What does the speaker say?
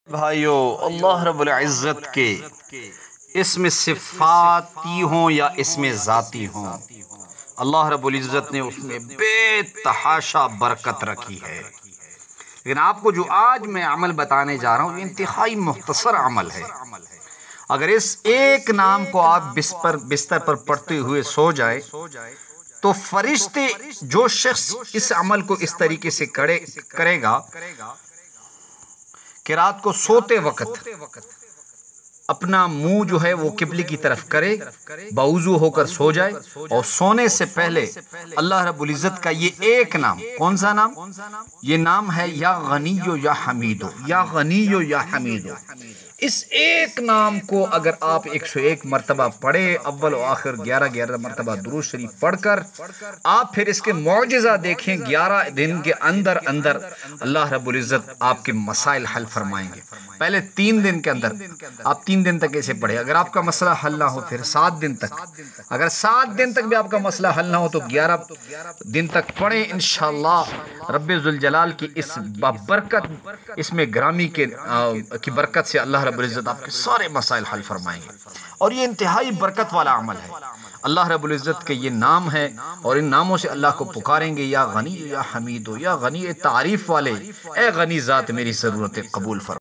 भाइयों, अल्लाह रब्बुल इज़्ज़त के इसमें सिफ़ाती हों या इसमें ज़ाती हों, अल्लाह रब्बुल इज़्ज़त ने उसमें बेतहाशा बरकत रखी है। लेकिन आपको जो आज मैं अमल बताने जा रहा हूँ, इंतहाई मुख्तसर अमल है। अगर इस एक नाम को आप बिस्तर पर पढ़ते हुए सो जाए तो फरिश्ते, जो शख्स इस अमल को इस तरीके से करेगा कि रात को सोते वक्त अपना मुंह जो है वो किबले की तरफ करे, बावुज़ू होकर सो जाए और सोने से पहले अल्लाह रब्बुल इज़्ज़त का ये एक नाम, कौन सा नाम? ये नाम है या गनियो या हमीदो, या गनियो या हमीदो। इस एक नाम को अगर आप 101 मरतबा पढ़े, अव्वल और आखिर 11-11 मरतबा दुरूद शरीफ पढ़कर आप फिर इसके मौजिज़ा देखें। 11 दिन के अंदर अंदर अल्लाह रब्बुल इज़्ज़त आपके मसाइल हल फरमाएंगे। पहले 3 दिन के अंदर आप 3 दिन तक ऐसे पढ़े। अगर आपका मसला हल ना हो फिर 7 दिन तक, अगर 7 दिन तक भी आपका मसला हल ना हो तो 11 दिन तक पढ़े। इंशाअल्लाह रब्बे ज़ुल जलाल की इस बरकत, इसमें ग्रामी की बरकत से अल्लाह रब्बुल इज़्ज़त आपके सारे मसाइल हल फरमाएंगे। और ये इंतहाई बरकत वाला अमल है। अल्लाह रब्बुल इज़्ज़त के ये नाम है और इन नामों से अल्लाह को पुकारेंगे, या गनी या हमीदो, या गनी तारीफ वाले, ए गनी ज़ात मेरी ज़रूरत कबूल फरमा।